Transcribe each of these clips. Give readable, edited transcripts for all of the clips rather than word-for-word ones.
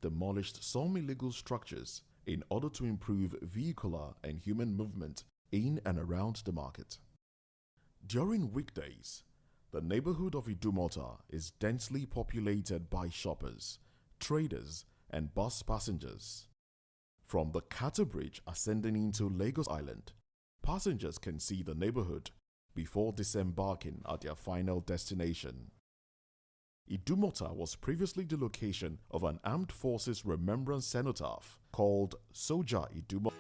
demolished some illegal structures in order to improve vehicular and human movement in and around the market. During weekdays, the neighborhood of Idumota is densely populated by shoppers, traders, and bus passengers. From the Kata Bridge ascending into Lagos Island, passengers can see the neighborhood before disembarking at their final destination. Idumota was previously the location of an armed forces remembrance cenotaph called Soja Idumota.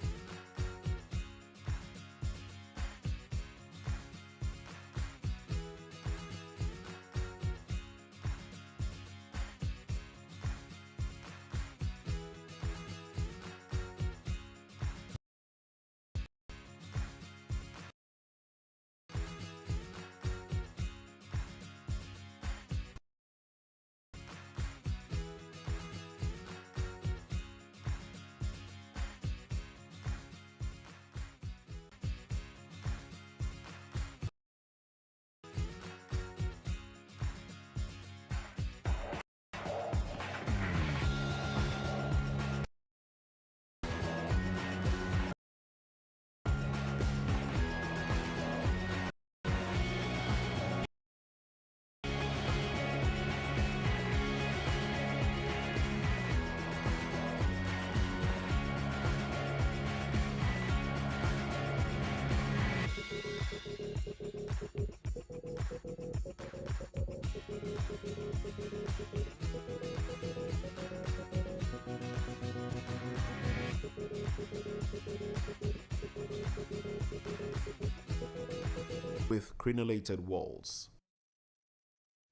With crenellated walls.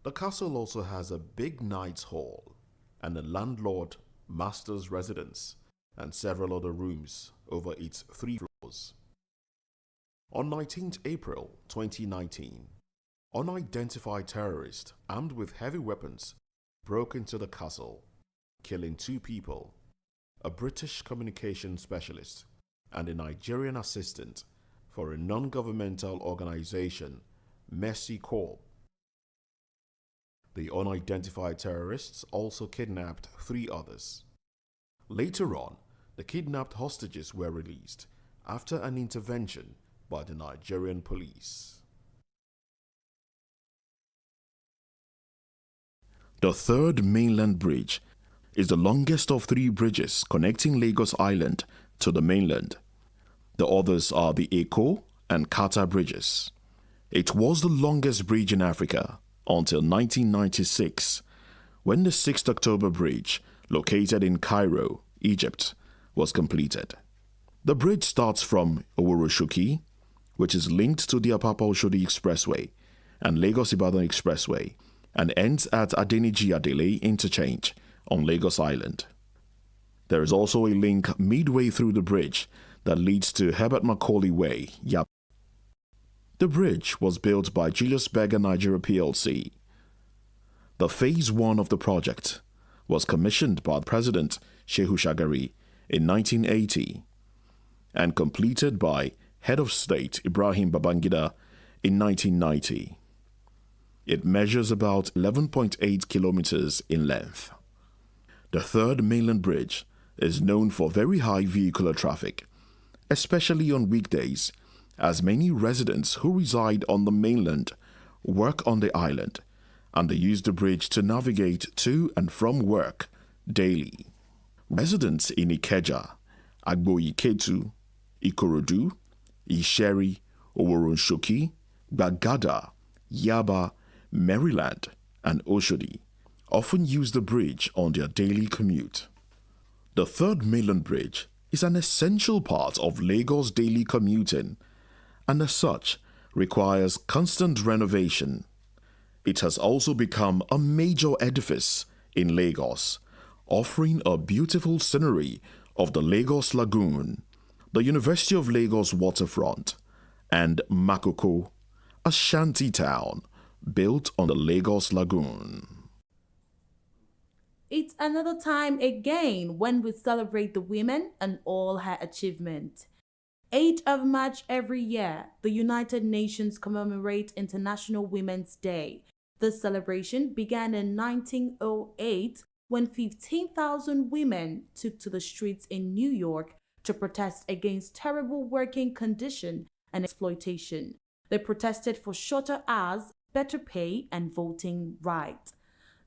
The castle also has a big knight's hall and a landlord master's residence and several other rooms over its 3 floors. On 19th April 2019, unidentified terrorists armed with heavy weapons broke into the castle, killing 2 people, a British communication specialist and a Nigerian assistant for a non-governmental organization, Mercy Corps. The unidentified terrorists also kidnapped 3 others. Later on, the kidnapped hostages were released after an intervention by the Nigerian police. The third mainland bridge is the longest of 3 bridges connecting Lagos Island to the mainland. The others are the Eko and Kata bridges. It was the longest bridge in Africa until 1996, when the 6th October Bridge, located in Cairo, Egypt, was completed. The bridge starts from Oworoshoki, which is linked to the Apapa-Oshodi Expressway and Lagos-Ibadan Expressway, and ends at Adeniji-Adele Interchange on Lagos Island. There is also a link midway through the bridge that leads to Herbert Macaulay Way, Yap. The bridge was built by Julius Berger Nigeria plc. The Phase 1 of the project was commissioned by President Shehu Shagari in 1980 and completed by Head of State Ibrahim Babangida in 1990. It measures about 11.8 kilometers in length. The third mainland bridge is known for very high vehicular traffic, especially on weekdays, as many residents who reside on the mainland work on the island and they use the bridge to navigate to and from work daily. Residents in Ikeja, Agboiketu, Ikorodu, Isheri, Oworonshoki, Bagada, Yaba, Maryland, and Oshodi often use the bridge on their daily commute. The third mainland bridge is an essential part of Lagos daily commuting and as such requires constant renovation. It has also become a major edifice in Lagos, offering a beautiful scenery of the Lagos Lagoon, the University of Lagos waterfront, and Makoko, a shanty town built on the Lagos Lagoon. It's another time again when we celebrate the women and all her achievement. 8th of March every year, the United Nations commemorate International Women's Day. This celebration began in 1908 when 15,000 women took to the streets in New York to protest against terrible working conditions and exploitation. They protested for shorter hours, better pay, and voting rights.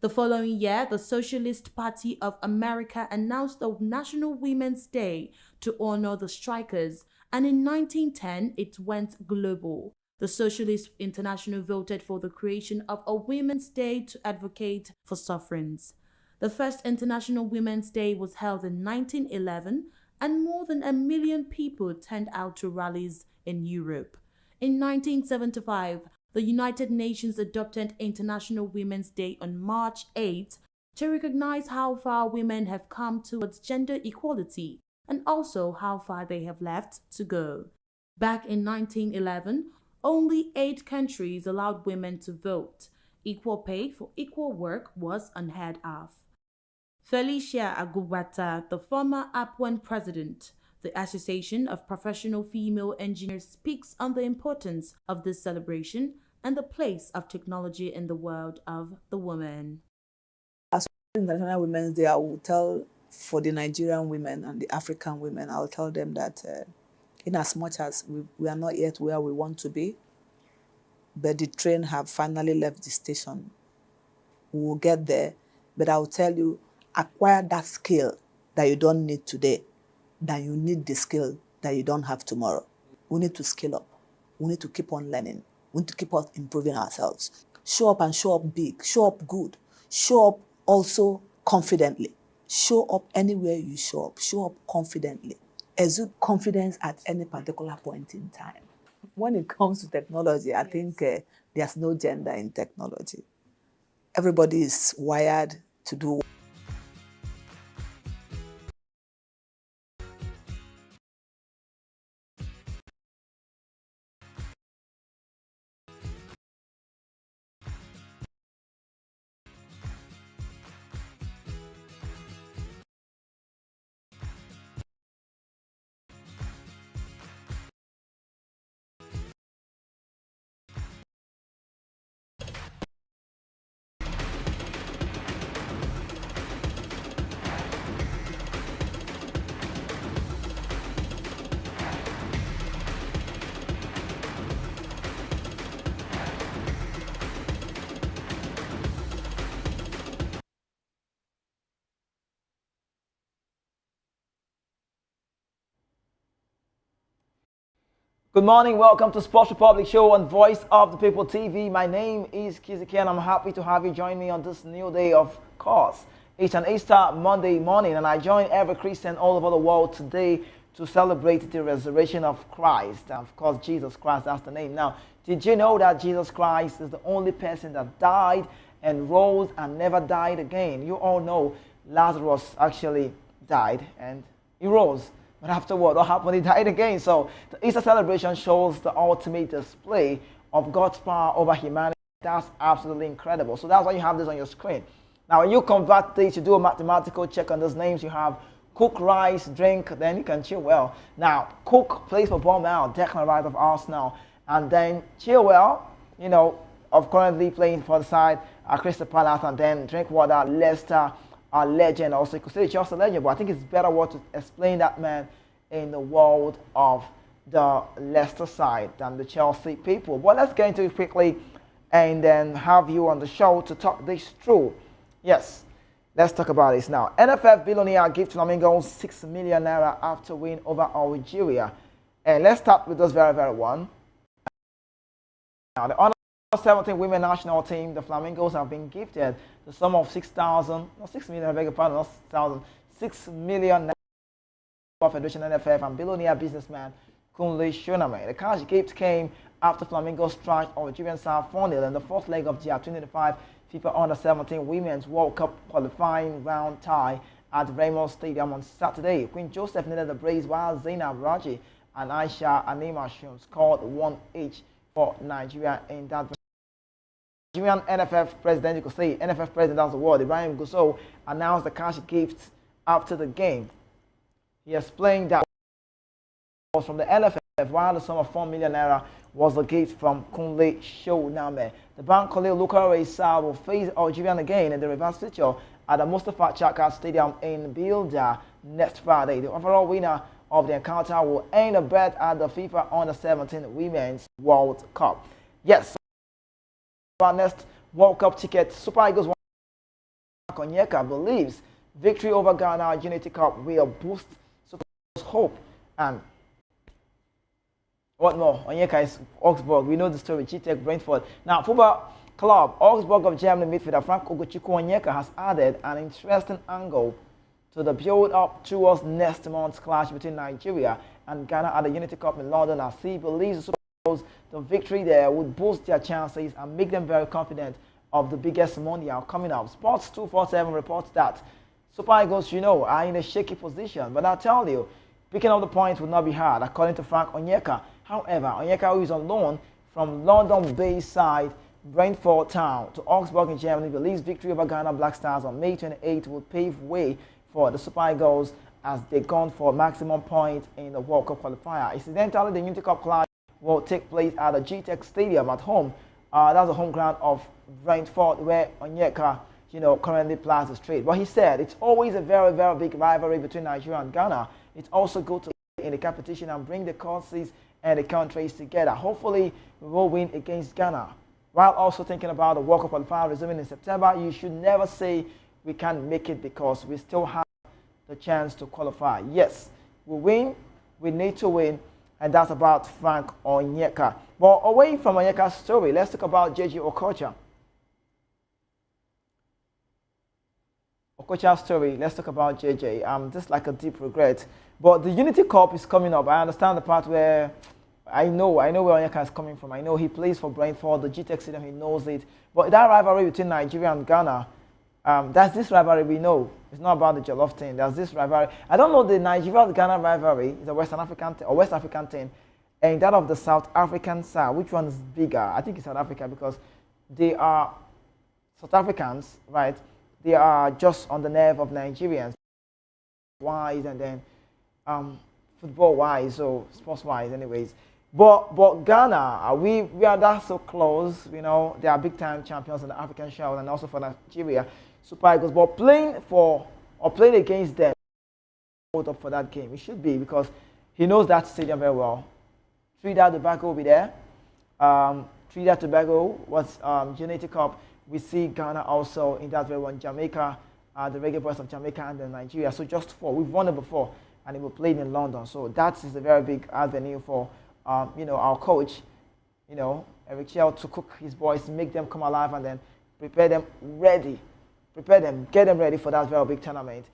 The following year, the Socialist Party of America announced a National Women's Day to honor the strikers, and in 1910 it went global. The Socialist International voted for the creation of a Women's Day to advocate for suffrage. The first International Women's Day was held in 1911, and more than 1 million people turned out to rallies in Europe. In 1975, the United Nations adopted International Women's Day on March 8 to recognize how far women have come towards gender equality and also how far they have left to go. Back in 1911, only 8 countries allowed women to vote. Equal pay for equal work was unheard of. Felicia Agubata, the former APWEN president, the Association of Professional Female Engineers, speaks on the importance of this celebration and the place of technology in the world of the woman. As International Women's Day, I will tell for the Nigerian women and the African women, I'll tell them that in as much as we are not yet where we want to be, but the train have finally left the station. We will get there, but I'll tell you, acquire that skill that you don't need today, that you need the skill that you don't have tomorrow. We need to skill up. We need to keep on learning. We need to keep on improving ourselves. Show up and show up big. Show up good. Show up also confidently. Show up anywhere you show up. Show up confidently. Exude confidence at any particular point in time. When it comes to technology, I think there's no gender in technology. Everybody is wired to do. Good morning, welcome to Sports Republic Show on Voice of the People TV. My name is Kiziki and I'm happy to have you join me on this new day of course. It's an Easter Monday morning and I join every Christian all over the world today to celebrate the resurrection of Christ. And of course, Jesus Christ, that's the name. Now, did you know that Jesus Christ is the only person that died and rose and never died again? You all know Lazarus actually died and he rose. But afterward, what happened? He died again. So the Easter celebration shows the ultimate display of God's power over humanity. That's absolutely incredible. So that's why you have this on your screen. Now, when you convert this, you do a mathematical check on those names. You have cook, rice, drink, then you can chill well. Now, Cook plays for Bournemouth, Declan Rice of Arsenal. And then Chilwell, you know, of currently playing for the side, Crystal Palace. And then Drinkwater, Leicester, a legend. Also, you could say just a legend, but I think it's better word to explain that man in the world of the Leicester side than the Chelsea people. But let's get into it quickly and then have you on the show to talk this through. Yes, let's talk about this now. NFF billionaire gives Flamingos 6 million naira after win over Algeria. And let's start with this very one. Now, the under 17 women national team, the Flamingos, have been gifted the sum of 6 million, I beg your pardon, not 6,000, 6 million Federation NFF and billionaire businessman Kunle Shoname. The cash gift came after Flamingos thrashed Algerian side 4-0 in the fourth leg of the 2025 FIFA Under-17 Women's World Cup qualifying round tie at Raymond Stadium on Saturday. Queen Joseph needed the brace while Zainab Raji and Aisha Animashun scored 1 each for Nigeria in that. Nigerian NFF president, you could say NFF president, that's the word, Ibrahim Gusso, announced the cash gift after the game. He explained that was from the NFF, while the sum of 4 million naira was the gift from Kunle Shoname. The Bankole local race will face Algerian again in the reverse fixture at the Mustafa Chaka Stadium in Builder next Friday. The overall winner of the encounter will earn a berth at the FIFA Under-17 Women's World Cup. Yes, our next World Cup ticket, Super Eagles Onyeka believes victory over Ghana Unity Cup will boost Super Eagles' hope. And what more? Onyeka is Augsburg. We know the story. G-Tech Brentford. Now, football club Augsburg of Germany midfielder Frank Okocha Onyeka has added an interesting angle to the build-up towards next month's clash between Nigeria and Ghana at the Unity Cup in London, as he believes the Super Eagles, the victory there would boost their chances and make them very confident of the biggest mondial coming up. Sports 247 reports that Super Eagles, are in a shaky position, but I'll tell you, picking up the points would not be hard, according to Frank Onyeka. However, Onyeka, who is on loan from London-based side Brentford Town to Augsburg in Germany, believes victory over Ghana Black Stars on May 28 will pave way for the Super Eagles as they gone for maximum points in the World Cup qualifier. Incidentally, the Unity Cup clash will take place at the G-Tech Stadium at home. That's the home ground of Brentford, where Onyeka, currently plies his trade. But he said it's always a very, very big rivalry between Nigeria and Ghana. It's also good to play in the competition and bring the courses and the countries together. Hopefully, we will win against Ghana. While also thinking about the World Cup qualifier resuming in September, you should never say we can't make it because we still have the chance to qualify. Yes, we win, we need to win, and that's about Frank Onyeka. But away from Onyeka's story, let's talk about JJ Okocha. Okocha's story, let's talk about JJ. Just like a deep regret. But the Unity Cup is coming up. I understand the part where I know where Onyeka is coming from. I know he plays for Brentford, the G-Tech Stadium, he knows it. But that rivalry between Nigeria and Ghana, that's this rivalry we know. It's not about the Jollof thing. There's this rivalry. I don't know the Nigeria-Ghana rivalry. It's a West African thing. And that of the South African side, which one is bigger? I think it's South Africa because they are South Africans, right? They are just on the nerve of Nigerians, wise and then football-wise, so sports-wise, anyways. But Ghana, we are that so close. They are big-time champions in the African Shield and also for Nigeria, Super Eagles. But playing against them, hold up for that game. It should be because he knows that stadium very well. Trinidad and Tobago will be there. Trinidad and Tobago was Unity Cup. We see Ghana also in that very one. Jamaica, the Reggae Boys of Jamaica and then Nigeria. So just four. We've won it before, and it will play in London. So that is a very big avenue for our coach, Eric Chell, to cook his boys, make them come alive, and then get them ready for that very big tournament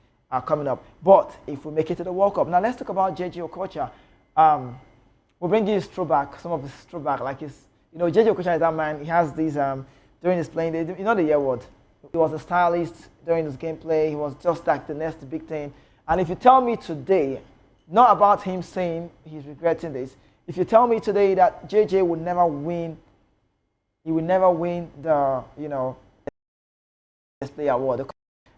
coming up. But if we make it to the World Cup, now let's talk about JJ Okocha. We'll bring you his throwback, some of his throwback, like JJ Okocha is that man. He has these during his playing days, the year word. He was a stylist during his gameplay. He was just like the next big thing. And if you tell me today, not about him saying he's regretting this, if you tell me today that JJ would never win, he would never win the best player award, the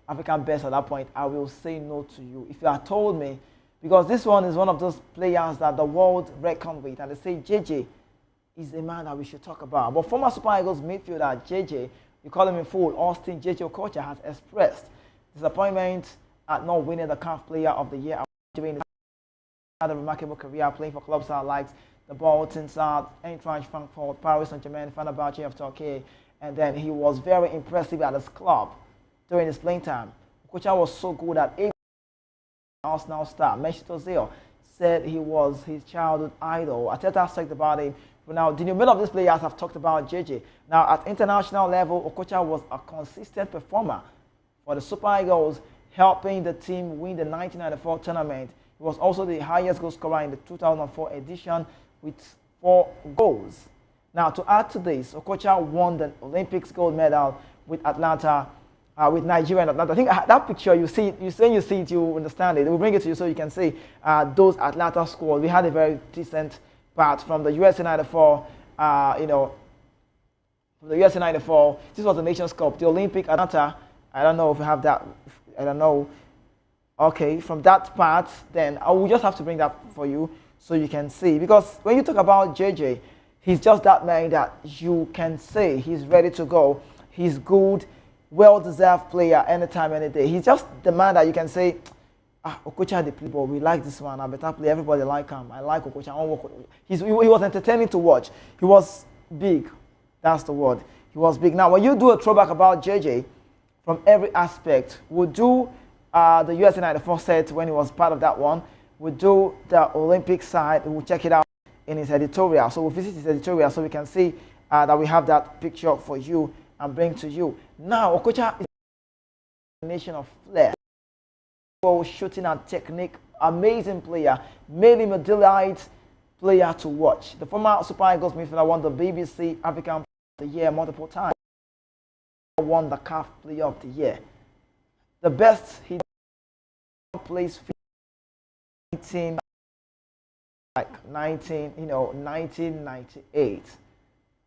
African best at that point, I will say no to you. If you had told me, because this one is one of those players that the world reckon with, and they say JJ is a man that we should talk about. But former Super Eagles midfielder JJ, we call him in full, Austin JJ Okocha, has expressed disappointment at not winning the CAF Player of the Year during had a remarkable career playing for clubs like the Bolton, Eintracht Frankfurt, Paris Saint-Germain, Fenerbahce of Turkey, and then he was very impressive at his club during his playing time. Okocha was so good at Arsenal star Mesut Ozil said he was his childhood idol. Ateta talked about him. But now, the many of these players have talked about JJ. Now, at international level, Okocha was a consistent performer for the Super Eagles, helping the team win the 1994 tournament. He was also the highest goal scorer in the 2004 edition with 4 goals. Now, to add to this, Okocha won the Olympics gold medal with Atlanta, with Nigeria and Atlanta. I think that picture, you see it, you understand it. We'll bring it to you so you can see those Atlanta squad. We had a very decent part from the USA 94, from the USA 94. This was the Nations Cup, the Olympic Atlanta. I don't know if we have that. I don't know. Okay, from that part, then I will just have to bring that for you so you can see. Because when you talk about JJ, he's just that man that you can say he's ready to go. He's good. well-deserved player anytime, any day. He's just the man that you can say, Okocha the play ball. We like this one. I better play. Everybody like him. I like Okocha. I want to work with him. He was entertaining to watch. He was big. That's the word. He was big. Now, when you do a throwback about JJ, from every aspect, we'll do the USA 94 set when he was part of that one. We'll do the Olympic side. We'll check it out in his editorial. So we'll visit his editorial so we can see that we have that picture for you and bring to you. Now, Okocha is a nation of flair. Shooting and technique, amazing player, made him a delight player to watch. The former Super Eagles midfielder won the BBC African Player of the Year multiple times. Won the CAF Player of the Year. The best he plays 1998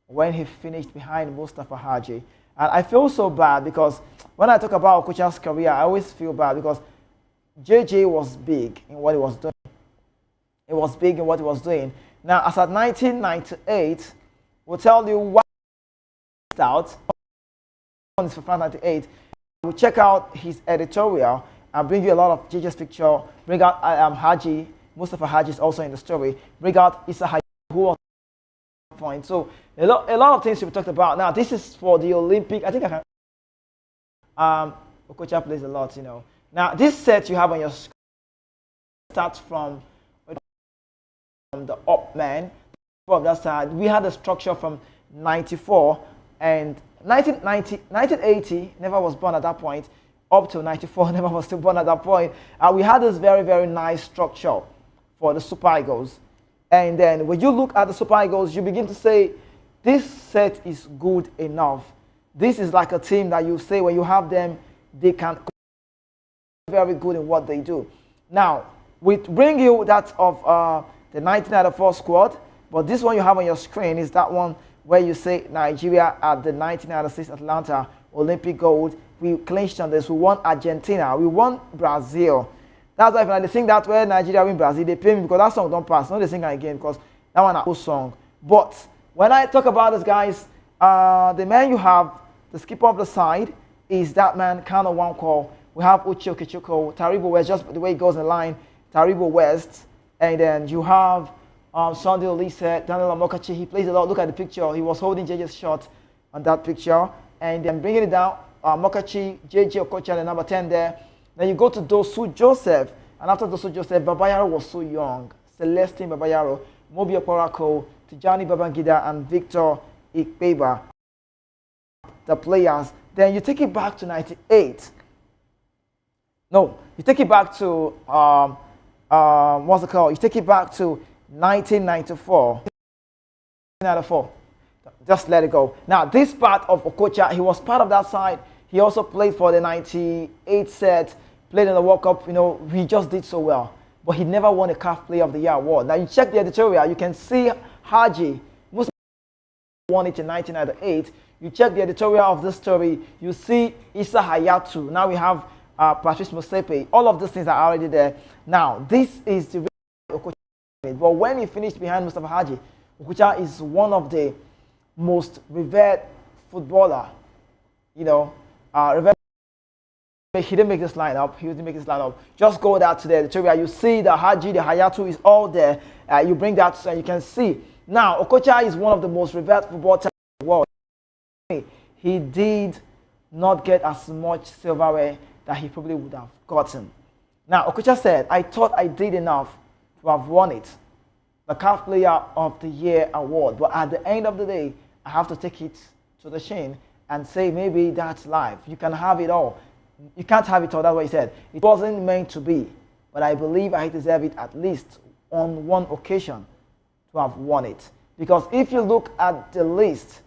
when he finished behind Mustafa Haji. And I feel so bad because when I talk about Okocha's career, I always feel bad because JJ was big in what he was doing. It was big in what he was doing. Now, as at 1998, we'll tell you what out on for 1998. We'll check out his editorial and bring you a lot of JJ's picture. Bring out Haji, Mustafa Haji is also in the story. Bring out Issa Haji, who was point. So a lot of things we talked about. Now, this is for the Olympic. I think I can. Okocha plays a lot, you know. Now, this set you have on your screen starts from the up man. From that side, we had a structure from 94 and 1980, never was born at that point, up to 94, never was still born at that point. We had this very, very nice structure for the Super Eagles. And then when you look at the Super Eagles, you begin to say, this set is good enough. This is like a team that you say when you have them, they can very good in what they do. Now, we bring you that of the 1994 squad, but this one you have on your screen is that one where you say Nigeria at the 1996 Atlanta Olympic gold. We clinched on this. We won Argentina. We won Brazil. That's why if they sing that where Nigeria win Brazil, they pay me because that song don't pass. No, they sing it again because that one is a cool song. But when I talk about this, guys, the man you have, the skipper of the side, is that man, Kano Nwankwo. We have Uche Okechukwu, Taribo West, just the way it goes in the line, Taribo West. And then you have Sunday Olise, Daniel Amokachi. He plays a lot. Look at the picture. He was holding JJ's shot on that picture. And then bringing it down, Mokachi, JJ Okocha, the number 10 there. Then you go to Dosu Joseph. And after Dosu Joseph, Babayaro was so young. Celestine Babayaro, Mobi Oporako, Tijani Babangida, and Victor Ikpeba, the players. Then you take it back to 98. No, you take it back to, what's it called? You take it back to 1994. 1994. Just let it go. Now, this part of Okocha, he was part of that side. He also played for the 98 set, played in the World Cup. You know, he just did so well. But he never won a CAF Player of the Year award. Now, you check the editorial, you can see Haji Musa won it in 1998. You check the editorial of this story, you see Issa Hayatu. Now we have Patrice Mosepe. All of these things are already there. Now, this is the Okocha. But when he finished behind Mustafa Haji, Okocha is one of the most revered footballer. You know, revered. He didn't make this line up. He didn't make this line up. Just go there to the editorial. You see the Haji, the Hayatu is all there. You bring that so you can see. Now, Okocha is one of the most revered footballers in the world. He did not get as much silverware that he probably would have gotten. Now, Okocha said, I thought I did enough to have won it, the CAF Player of the Year award. But at the end of the day, I have to take it to the chin and say, maybe that's life. You can have it all. You can't have it all. That's what he said. It wasn't meant to be. But I believe I deserve it at least on one occasion to have won it. Because if you look at the list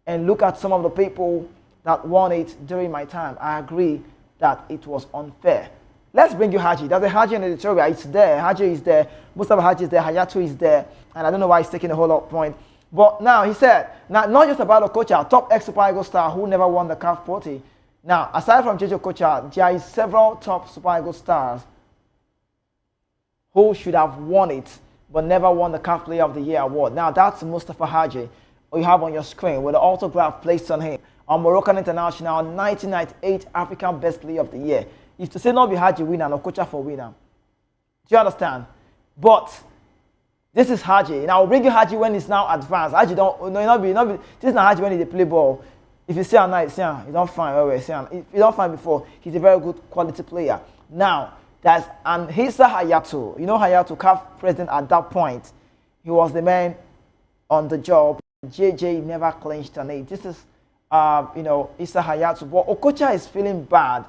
and look at some of the people that won it during my time, I agree that it was unfair. Let's bring you Haji. There's a Haji in the editorial. It's there. Haji is there. Mustafa Haji is there. Hayatu is there. And I don't know why he's taking a whole lot of point. But now he said, now not just about Okocha, top ex-Super Eagles star who never won the CAF 40. Now, aside from JJ Okocha, there is several top Super Eagles stars who should have won it, but never won the CAF Player of the Year award. Now, that's Mustafa Haji, who you have on your screen with the autograph placed on him. a Moroccan international, 1998 African Best Player of the Year. If to say not be Haji winner, no Okocha for winner. Do you understand? But this is Haji. And I will bring you Haji when he's now advanced. Haji don't, no, not be. This is not Haji when he play ball. If you see him now, see him, he don't find well, see him. If you don't find before, he's a very good quality player. Now, that's and Hisa Hayatou. You know Hayatou, CAF president at that point. He was the man on the job. JJ never clinched an eight. This is, Issa Hayatou. But Okocha is feeling bad.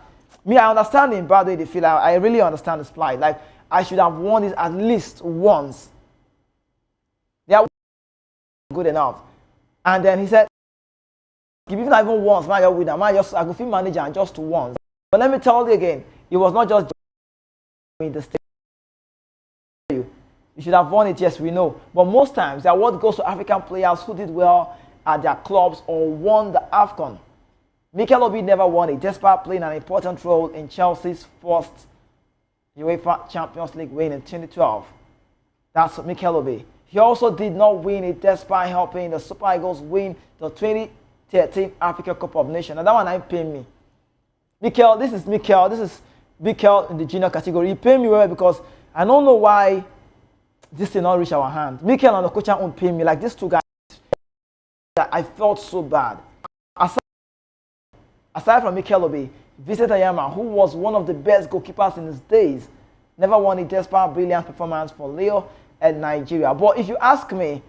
Me, I understand him bad way they feel. I really understand his plight. Like, I should have won this at least once. They are good enough. And then he said, if even not even once, man, you're with them. Man, I go feel manager and just once. But let me tell you again, it was not just in the state. You should have won it, yes, we know. But most times, the award goes to African players who did well at their clubs or won the AFCON. Mikel Obi never won it, despite playing an important role in Chelsea's first UEFA Champions League win in 2012. That's Mikel Obi. He also did not win it, despite helping the Super Eagles win the 2013 Africa Cup of Nations. And that one ain't paying me. Mikel, this is Mikel in the junior category. He paid me well because I don't know why this did not reach our hand. Mikel and Okocha won't pay me like these two guys. I felt so bad. Aside from Mikel Obi, Vincent Ayama, who was one of the best goalkeepers in his days, never won it despite brilliant performance for Leo and Nigeria. But if you ask me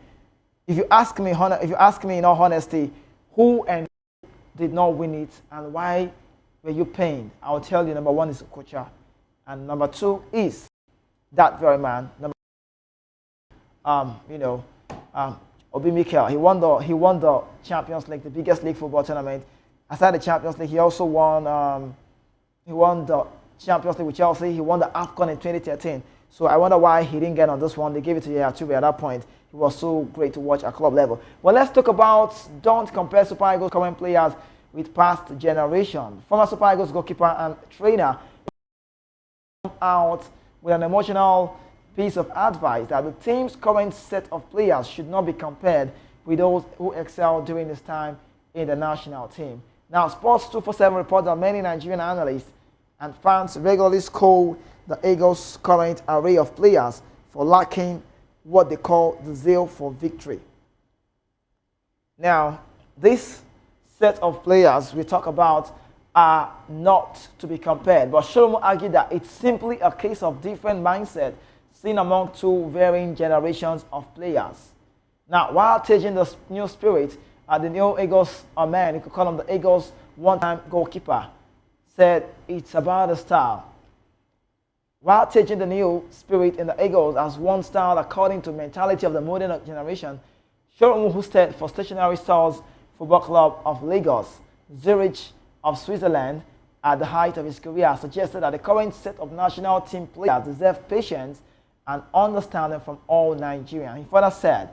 in all honesty, who and who did not win it and why were you pained? I'll tell you. Number one is Okocha, and number two is that very man. Obi Mikel. He won the Champions League, the biggest league football tournament. Aside the Champions League, he also won the Champions League with Chelsea. He won the AFCON in 2013. So I wonder why he didn't get on this one. They gave it to Yaya at that point. He was so great to watch at club level. Well, let's talk about don't compare Super Eagles current players with past generation. Former Super Eagles goalkeeper and trainer out with an emotional piece of advice that the team's current set of players should not be compared with those who excelled during this time in the national team. Now, Sports 247 reports that many Nigerian analysts and fans regularly scold the Eagles' current array of players for lacking what they call the zeal for victory. Now, this set of players we talk about are not to be compared, but Sholomo argued that it's simply a case of different mindset seen among two varying generations of players. Now, while taking the new spirit, the new Eagles man, you could call him the Eagles one-time goalkeeper, said it's about the style. While taking the new spirit in the Eagles as one style according to mentality of the modern generation, Sholomo, who stayed for Stationary Stars Football Club of Lagos, Zurich of Switzerland, at the height of his career, suggested that the current set of national team players deserve patience and understanding from all Nigerians. He further said,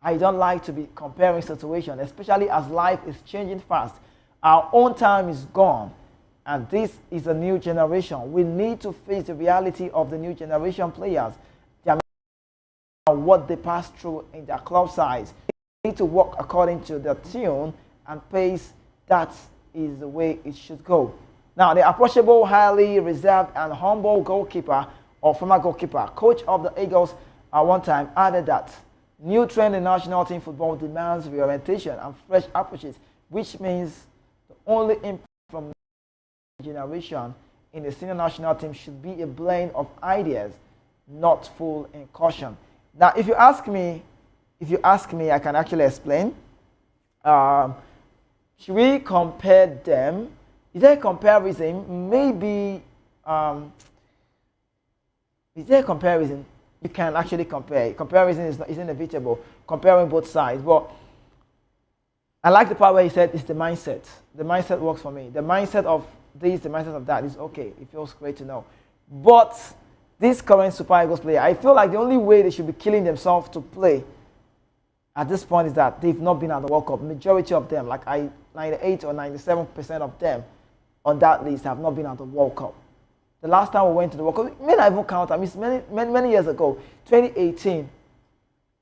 I don't like to be comparing situations, especially as life is changing fast. Our own time is gone, and this is a new generation. We need to face the reality of the new generation players, what they pass through in their club size. They need to work according to the tune and pace. That is the way it should go. Now, the approachable, highly reserved, and humble goalkeeper or former goalkeeper, coach of the Eagles at one time, added that new trend in national team football demands reorientation and fresh approaches, which means the only input from the generation in the senior national team should be a blend of ideas, not full incursion. Now, if you ask me, I can actually explain. Should we compare them? Is there a comparison? Maybe. Is there a comparison? You can actually compare. Comparison is inevitable. Comparing both sides, but I like the part where he said it's the mindset. The mindset works for me. The mindset of this, the mindset of that is okay. It feels great to know. But this current Super Eagles player, I feel like the only way they should be killing themselves to play at this point is that they've not been at the World Cup. Majority of them, 98 or 97% of them on that list have not been at the World Cup. The last time we went to the World Cup, may not even count, I mean, many years ago, 2018,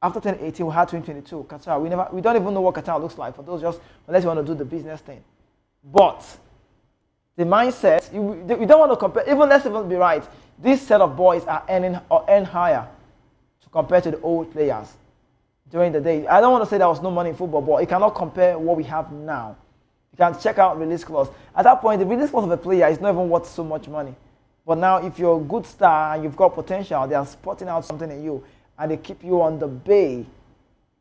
After 2018, we had 2022, Qatar. We don't even know what Qatar looks like for those just unless you want to do the business thing. But the mindset, you don't want to compare. Let's even be right. This set of boys are earn higher to compare to the old players during the day. I don't want to say there was no money in football, but you cannot compare what we have now. You can check out release clause. At that point, the release clause of a player is not even worth so much money. But now, if you're a good star and you've got potential, they are spotting out something in you, and they keep you on the bay,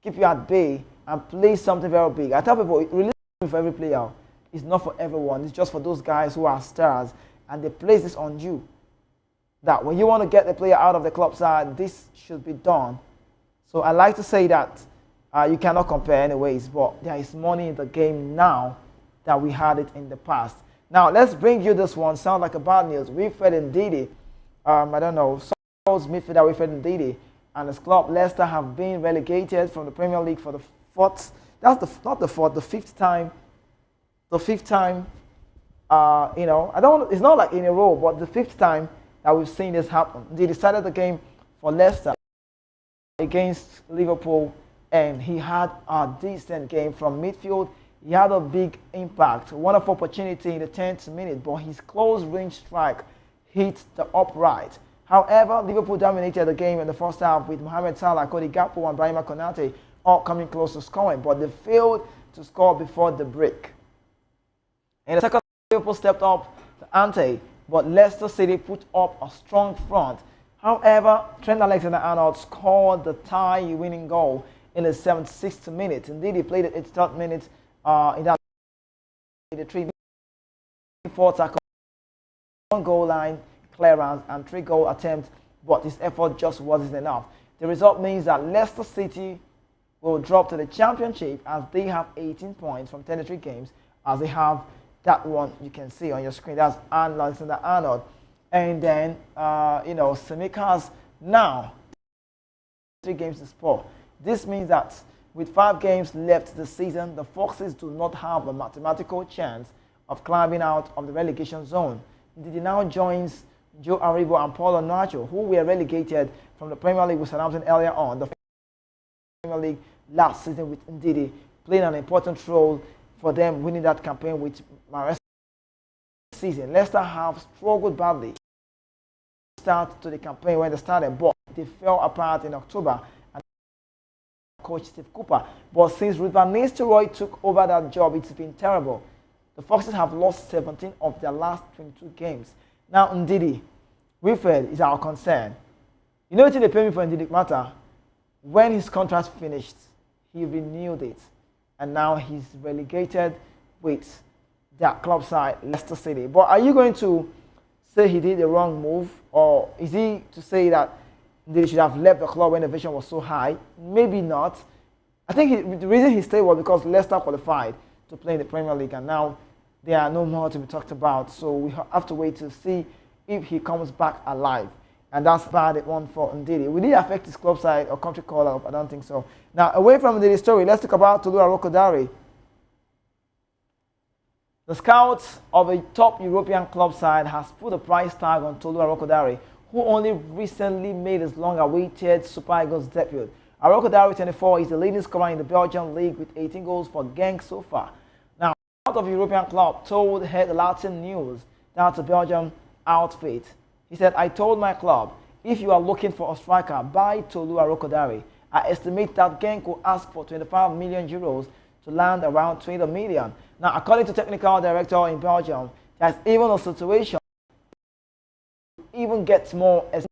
keep you at bay, and play something very big. I tell people, release for every player is not for everyone. It's just for those guys who are stars, and they place this on you. That when you want to get the player out of the club side, this should be done. So I like to say that you cannot compare anyways, but there is money in the game now that we had it in the past. Now, let's bring you this one. Sound like a bad news. Wilfred Ndidi, I don't know, Souls midfielder Wilfred Ndidi and his club Leicester have been relegated from the Premier League for the fourth, the fifth time. The fifth time, it's not like in a row, but the fifth time that we've seen this happen. They decided the game for Leicester against Liverpool, and he had a decent game from midfield. He had a big impact, wonderful opportunity in the 10th minute, but his close range strike hit the upright. However, Liverpool dominated the game in the first half with Mohamed Salah, Cody Gakpo, and Brahima Konate all coming close to scoring, but they failed to score before the break. In the second, Liverpool stepped up the ante, but Leicester City put up a strong front. However, Trent Alexander-Arnold scored the tie-winning goal in the 76th minute. Indeed, he played it 83rd minute in that 3-4 tackle, 1 goal line clearance, and 3 goal attempts, but his effort just wasn't enough. The result means that Leicester City will drop to the Championship as they have 18 points from 33 games, as they have that one you can see on your screen. That's Alexander-Arnold. And then, Semikas now 3 games to score. This means that with 5 games left this season, the Foxes do not have a mathematical chance of climbing out of the relegation zone. Ndidi now joins Joe Aribo and Paulo Nacho, who were relegated from the Premier League with Southampton earlier on. The Premier League last season with Ndidi playing an important role for them winning that campaign with Mares season. Leicester have struggled badly start to the campaign when they started, but they fell apart in October and coach Steve Cooper. But since Ruud van Nistelrooy took over that job, it's been terrible. The Foxes have lost 17 of their last 22 games. Now, Ndidi, Wilfred is our concern. You know what they pay me for Ndidi matter? When his contract finished, he renewed it, and now he's relegated with their club side, Leicester City. But are you going to say he did the wrong move, or is he to say that they should have left the club when the vision was so high? Maybe not. I think the reason he stayed was because Leicester qualified to play in the Premier League, and now there are no more to be talked about. So we have to wait to see if he comes back alive. And that's bad one for Ndidi. Will it affect his club side or country call-up? I don't think so. Now, away from Ndidi's story, let's talk about Tolu Arokodare. The scouts of a top European club side has put a price tag on Tolu Arokodare, who only recently made his long-awaited Super Eagles debut. Arokodare, 24, is the leading scorer in the Belgian league with 18 goals for Genk so far. Now, out of European club told Head Latin News that's a Belgian outfit. He said, I told my club, if you are looking for a striker, buy Tolu Arokodare. I estimate that Genk will ask for 25 million euros to land around 20 million. Now, according to technical director in Belgium, there's even a situation even gets more as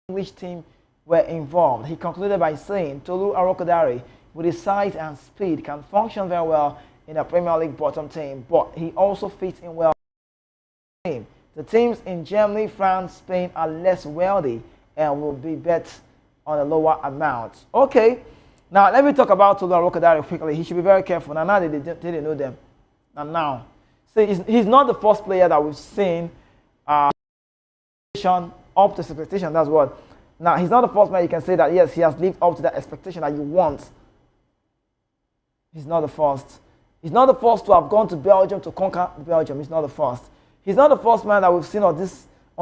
English team were involved. He concluded by saying Tolu Arokodare, with his size and speed, can function very well in a Premier League bottom team, but he also fits in well in the team. The teams in Germany, France, Spain are less wealthy and will be bet on a lower amount. Okay, now let me talk about Tolu Arokodare quickly. He should be very careful. Now they didn't know them. And now, see, he's not the first player that we've seen up to expectation. That's what. Now, he's not the first player you can say that, yes, he has lived up to that expectation that you want. He's not the first. He's not the first to have gone to Belgium to conquer Belgium. He's not the first. He's not the first man that we've seen on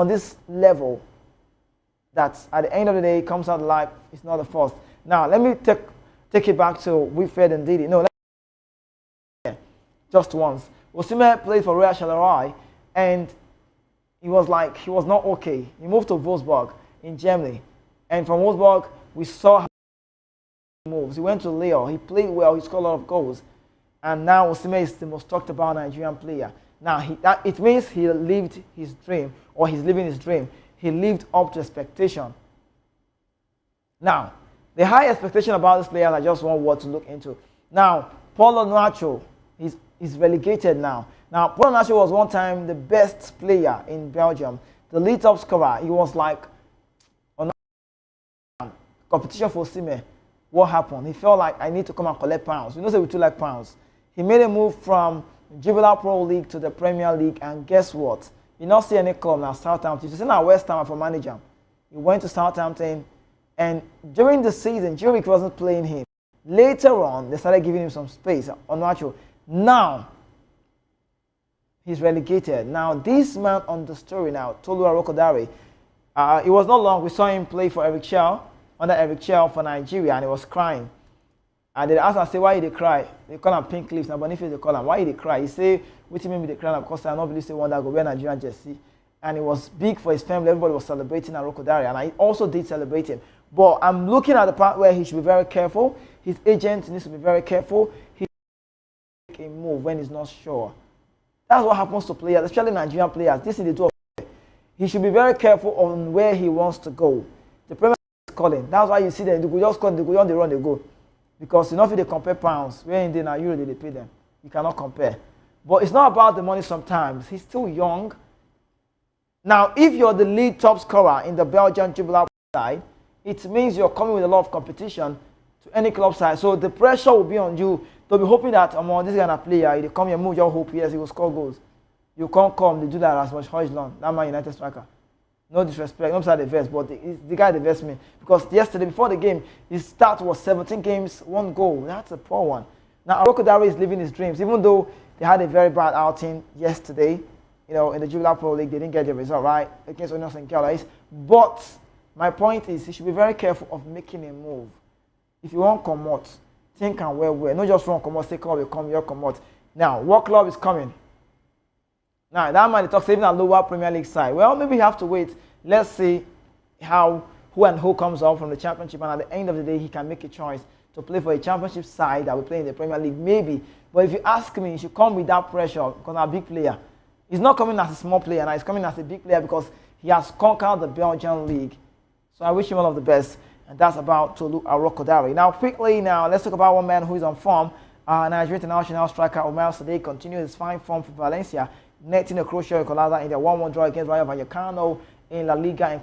this level that at the end of the day comes out alive. He's not the first. Now, let me take it back to Wilfred and Didi. No, just once. Osimhen played for Real Charleroi, and he was not okay. He moved to Wolfsburg in Germany, and from Wolfsburg we saw how he moves. He went to Lille. He played well. He scored a lot of goals, and now Osimhen is the most talked about Nigerian player. Now it means he lived his dream, or he's living his dream. He lived up to expectation. Now, the high expectation about this player, I just want word to look into. Now, Paulo Nacho is relegated now. Now, Paulo Nacho was one time the best player in Belgium, the lead top scorer. He was like on competition for Osimhen. What happened? He felt like, I need to come and collect pounds. We know that we too like pounds. He made a move from Jubilee Pro League to the Premier League, and guess what? You not see any club now, Southampton. You see now West Ham for manager. He went to Southampton, and during the season, Juric wasn't playing him. Later on, they started giving him some space on Nacho. Now, he's relegated. Now, this man on the story now, Tolu Arokodare, it was not long. We saw him play for Eric Chell, under Eric Chell for Nigeria, and he was crying. And they asked him, say, why did they cry? They call him Pink Leaves. Now, Boniface, they call him, why did they cry? He say, which mean they cry? Because I not really say one that go wear Nigerian jersey. And it was big for his family. Everybody was celebrating Arokodare, and I also did celebrate him. But I'm looking at the part where he should be very careful. His agent needs to be very careful. He make a move when he's not sure. That's what happens to players, especially Nigerian players. This is the two. He should be very careful on where he wants to go. The Premier League is calling. That's why you see them. They go just call. They go on the run. They go, because you know if they compare pounds, where in the now euro they pay them. You cannot compare. But it's not about the money. Sometimes he's still young. Now, if you're the lead top scorer in the Belgian Jubilee side, it means you're coming with a lot of competition to any club side. So the pressure will be on you. They'll be hoping that this kind of player, they come here, move your hope, yes, he will score goals. You can't come, they do that as much Hojlund, that Man United striker. No disrespect, not beside the vest, but the guy the vest me. Because yesterday, before the game, his start was 17 games, 1 goal. That's a poor one. Now, Arokodare is living his dreams, even though they had a very bad outing yesterday. In the Jubilee Pro League, they didn't get the result right against Union St. Gallois. But my point is, he should be very careful of making a move. If you want to come out, think and well, not just run come out, say club will come, you'll come out. Now, what club is coming? Now, that man talks even at lower Premier League side. Well, maybe you have to wait. Let's see who comes up from the Championship, and at the end of the day, he can make a choice to play for a Championship side that will play in the Premier League, maybe. But if you ask me, he should come without pressure because I'm a big player. He's not coming as a small player now, he's coming as a big player because he has conquered the Belgian league. So I wish him all of the best, and that's about Tolu Arokodare. Now, quickly, let's talk about one man who is on form. Nigerian international striker Omar Sadiq continues his fine form for Valencia, netting a crucial equalizer in their 1-1 draw against Rayo Vallecano in La Liga.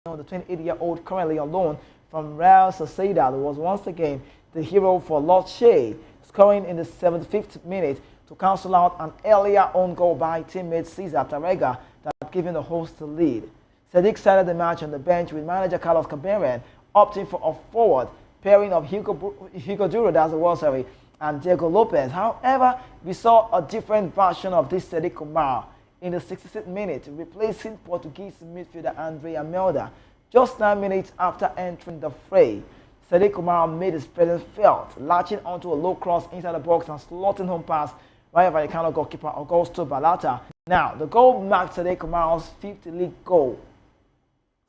And the 28-year-old currently on loan from Real Sociedad was once again the hero for Lord Shea, scoring in the 75th minute to cancel out an earlier own goal by teammate Cesar Tarrega that had given the host the lead. Sadiq started the match on the bench with manager Carlos Caberen opting for a forward pairing of Hugo Duro, that's the word, sorry, and Diego Lopez. However, we saw a different version of this Sadiq Umar in the 66th minute, replacing Portuguese midfielder Andre Amelda. Just 9 minutes after entering the fray, Sadiq Umar made his presence felt, latching onto a low cross inside the box and slotting home pass Rayo Vallecano goalkeeper Augusto Balata. Now, the goal marked Sadiq Umar's 5th league goal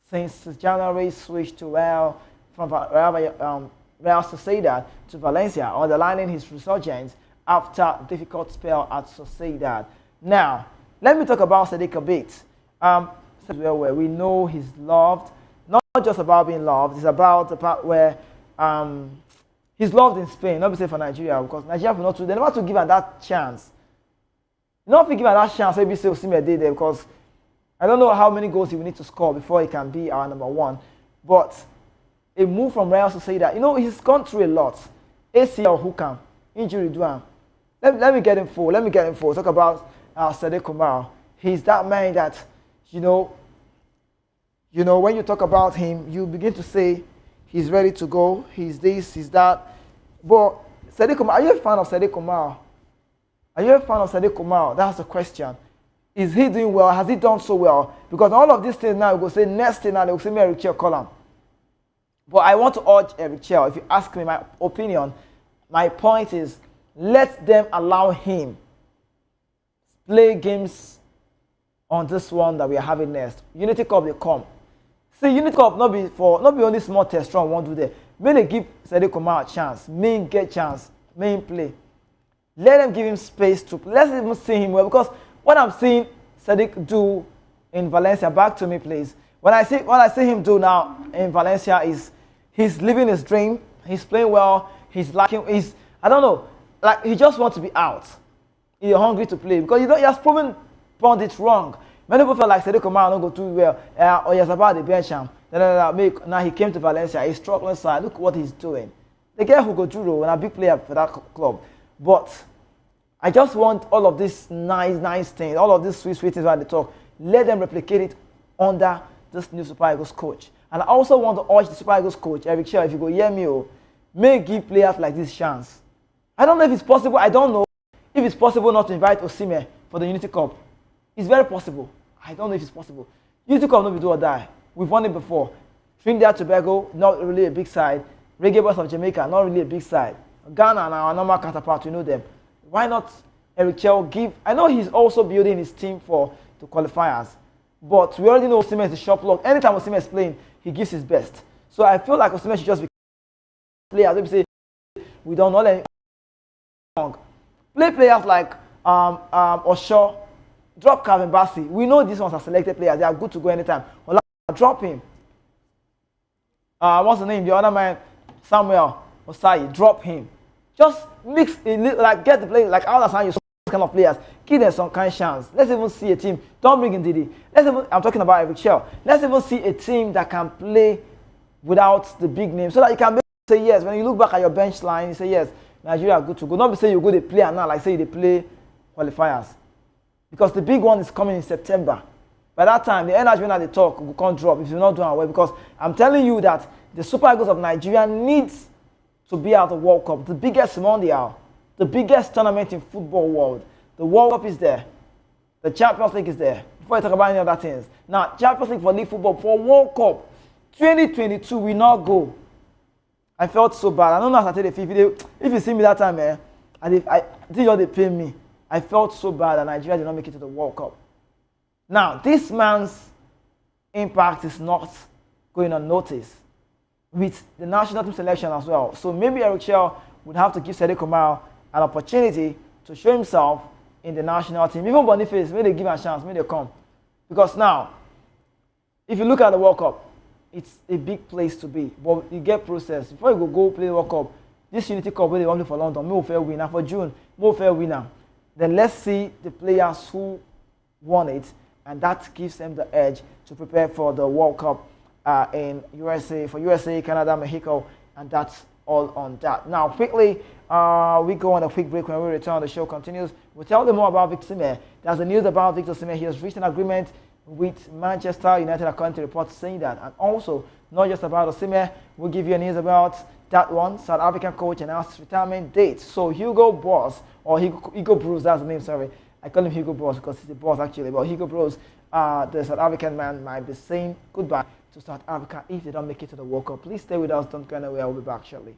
since January's switch to Real Sociedad to Valencia, underlining his resurgence after a difficult spell at Sociedad. Now, let me talk about Sadiq a bit. Where we know he's loved, not just about being loved, it's about the part where he's loved in Spain, not say for Nigeria, because Nigeria will not they never to give him that chance. You know if you give him that chance, maybe say Osimhen did there, because I don't know how many goals he will need to score before he can be our number one. But a move from Real Sociedad, he's gone through a lot. ACL who can, injury do him. Let me get him full. Talk about Sadiq Umar. He's that man that, when you talk about him, you begin to say he's ready to go. He's this, he's that. But Sadiq Umar, are you a fan of Sadiq Umar? That's the question. Is he doing well? Has he done so well? Because all of these things now, we go say next thing now, they will say Mary Chia column. But I want to urge Eric Chell, if you ask me my opinion, my point is let them allow him play games on this one that we are having next. Unity Cup will come. See, Unity Cup not be only small test strong won't do there. May they give Sadiq Kumar a chance, may him get chance, may him play. Let them give him space to play. Let's even see him well, because what I'm seeing Sadiq do in Valencia, back to me please. What I see him do now in Valencia is he's living his dream. He's playing well. He's liking. I don't know, like he just wants to be out. He's hungry to play because he has proven pundits wrong. Many people felt like Sadiq Omar don't go too well. Or he's about the bench him. Now he came to Valencia. He's struggling side. Look what he's doing. The guy who go through and a big player for that club. But I just want all of these nice things, all of these sweet things that they talk. Let them replicate it under this new Super Eagles coach. And I also want to urge the Super Eagles coach, Eric Chell, if you go hear me, may give players like this chance. I don't know if it's possible. I don't know if it's possible not to invite Osimhen for the Unity Cup. It's very possible. I don't know if it's possible. Unity Cup not be do or die. We've won it before. Trinidad and Tobago, not really a big side. Reggae Boys of Jamaica, not really a big side. Ghana and our normal counterpart, we know them. Why not Eric Chell give? I know he's also building his team for the qualifiers. But we already know Osimhen is a shot block. Anytime Osimhen is playing, he gives his best. So I feel like Osimhen should just be players. Let me say, we don't know any wrong. Play players like Osho, drop Calvin Bassey. We know these ones are selected players. They are good to go anytime. Drop him. What's the name? The other man, Samuel Osai, drop him. Just mix it, like get the play, like all the you kind of players. Give them some kind of chance. Let's even see a team. Don't bring in Didi. I'm talking about Eric Chell. Let's even see a team that can play without the big name, so that you can say yes. When you look back at your bench line, you say yes, Nigeria are good to go. Not be say you go to play and now, like say they play qualifiers. Because the big one is coming in September. By that time, the energy when they talk will can't drop if you're not doing well. Because I'm telling you that the Super Eagles of Nigeria needs to be at the World Cup, the biggest mondial, the biggest tournament in football world. The World Cup is there. The Champions League is there. Before I talk about any other things. Now, Champions League for league football, for World Cup 2022, we not go. I felt so bad. I don't know how to tell the if you see me that time, I think they pay me. I felt so bad that Nigeria did not make it to the World Cup. Now, this man's impact is not going unnoticed with the national team selection as well. So maybe Eric Chell would have to give Sadiq Omar an opportunity to show himself in the national team. Even Boniface, may they give him a chance, may they come. Because now, if you look at the World Cup, it's a big place to be. But you get process. Before you go play the World Cup, this Unity Cup where they want to for London, more fair winner. For June, more fair winner. Then let's see the players who won it, and that gives them the edge to prepare for the World Cup in USA, for USA, Canada, Mexico, and that's all on that. Now, quickly, we go on a quick break. When we return, the show continues. We'll tell them more about Victor Osimhen. There's the news about Victor Osimhen. He has reached an agreement with Manchester United, according to reports saying that. And also, not just about Osimhen, we'll give you news about that one. South African coach announced his retirement date. So Hugo Boss, or Hugo Bruce, that's the name, sorry. I call him Hugo Boss because he's the boss actually. But Hugo Bruce, the South African man, might be saying goodbye to South Africa if they don't make it to the World Cup. Please stay with us. Don't go anywhere. We'll be back shortly.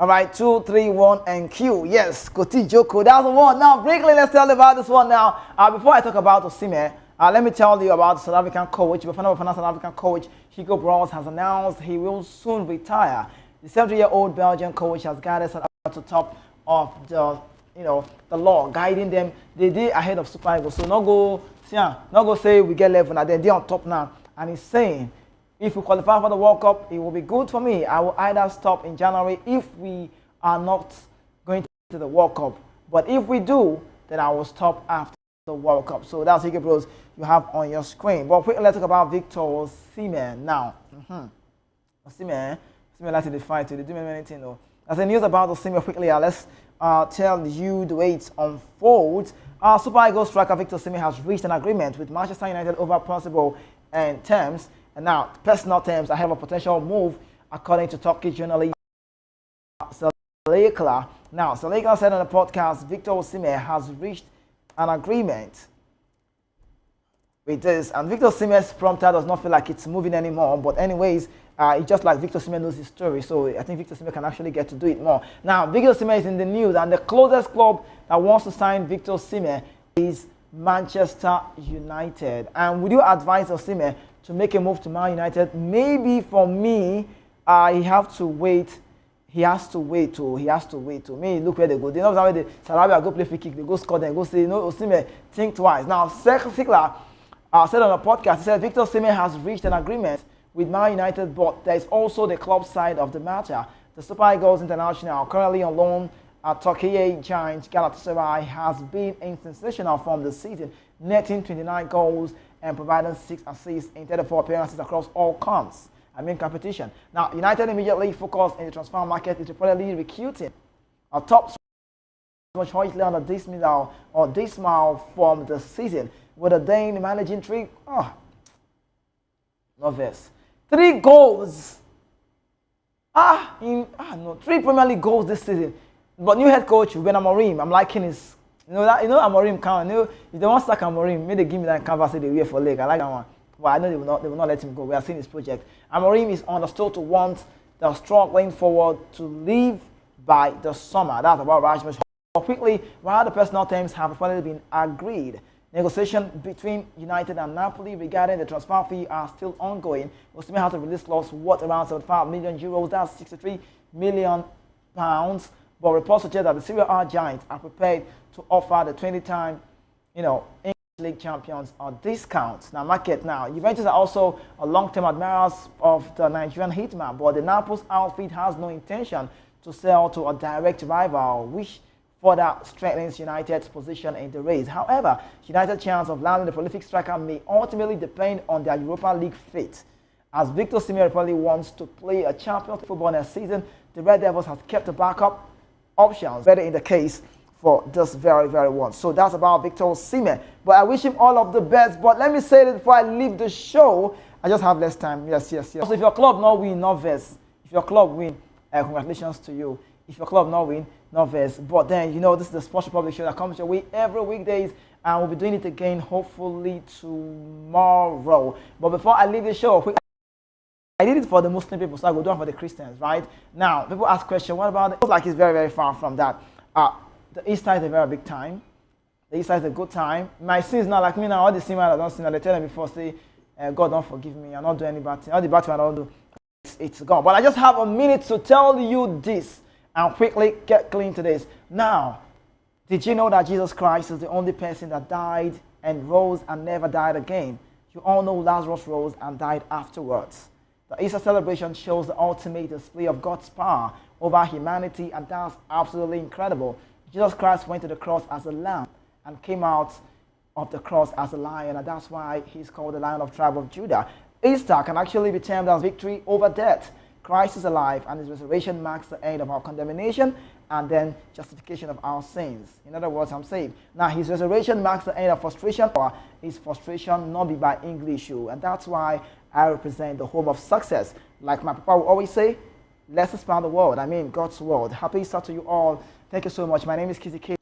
All right, 2, 3, 1, and Q. Yes, Koti Joko. That's the one. Now, briefly, let's tell you about this one now. Before I talk about Osimhen, let me tell you about the South African coach. Bafana South African coach Hugo Broos has announced he will soon retire. The 70-year-old Belgian coach has guided South Africa to top of the law, guiding them the day ahead of Super Eagles. So not go say we get level and then they're on top now. And he's saying, if we qualify for the World Cup, it will be good for me. I will either stop in January if we are not going to the World Cup. But if we do, then I will stop after the World Cup. So that's Hugo Broos you have on your screen. But quickly, let's talk about Victor Osimhen now. Osimhen likes to defy to do many things though. As the news about Osimhen quickly, let's tell you the way it unfolds. Super Eagles striker Victor Osimhen has reached an agreement with Manchester United over possible terms. And now, personal terms ahead of a potential move, according to Turkish journalist Salekla. Now, Salekla said on the podcast, Victor Osimhen has reached an agreement with this. And Victor Osimhen's prompter does not feel like it's moving anymore. But anyways, it's just like Victor Osimhen knows his story. So I think Victor Osimhen can actually get to do it more. Now, Victor Osimhen is in the news. And the closest club that wants to sign Victor Osimhen is Manchester United. And would you advise Osimhen to make a move to Man United? Maybe for me, he has to wait. He has to wait to. Me, look where they go. They know where the Sarabia go play free kick. They go score, then go say, Osimhen, think twice. Now, Sikla said on a podcast, he said Victor Osimhen has reached an agreement with Man United, but there is also the club side of the matter. The Super Eagles international, currently on loan at Turkey giant Galatasaray, has been in sensational form this season, netting 29 goals and providing 6 assists in 34 appearances across all competition. Now, United immediately focused in the transfer market is reportedly recruiting a top much hugely on a dismal form this season, with a Dane managing 3 goals. 3 Premier League goals this season. But new head coach Ruben Amorim, I'm liking his. Amorim can. If they want to sack Amorim, maybe they give me that canvas they wear for leg. I like that one. But I know they will not let him go. We are seeing his project. Amorim is understood to want the struggling forward to leave by the summer. That's about Rasmus. But quickly, while the personal terms have reportedly been agreed, negotiations between United and Napoli regarding the transfer fee are still ongoing. Osimhen has a release clause worth around 75 million euros. That's 63 million pounds. But reports suggest that the Serie A giants are prepared to offer the 20-time, English League champions a discount. Now, Juventus are also a long-term admirers of the Nigerian hitman, but the Naples outfit has no intention to sell to a direct rival, which further strengthens United's position in the race. However, United's chance of landing the prolific striker may ultimately depend on their Europa League fate. As Victor Osimhen reportedly wants to play a Champions League football next season, the Red Devils have kept a backup options better in the case for this very one. So that's about Victor Osimhen. But I wish him all of the best. But let me say that before I leave the show, I just have less time. Yes. So if your club not win, not verse. If your club win, congratulations to you. If your club not win, not verse. But then, this is the Sports Republic show that comes your way every weekdays. And we'll be doing it again hopefully tomorrow. But before I leave the show, I did it for the Muslim people, so I go do it for the Christians, right? Now, people ask questions, what about it? It looks like it's very far from that. The Easter is a very big time. The Easter is a good time. My sins not like me now. All the sin I don't sin, they tell them before, say, God don't forgive me. I don't do any bad thing. All the bad thing I don't do, it's gone. But I just have a minute to tell you this and quickly get clean to this. Now, did you know that Jesus Christ is the only person that died and rose and never died again? You all know Lazarus rose and died afterwards. The Easter celebration shows the ultimate display of God's power over humanity, and that's absolutely incredible. Jesus Christ went to the cross as a lamb and came out of the cross as a lion, and that's why he's called the Lion of the tribe of Judah. Easter can actually be termed as victory over death. Christ is alive, and his resurrection marks the end of our condemnation and then justification of our sins. In other words, I'm saved. Now, his resurrection marks the end of frustration, or his frustration not be by English, and that's why I represent the home of success. Like my papa will always say, let's expand the world. I mean, God's world. Happy Easter to you all. Thank you so much. My name is Kizzy K.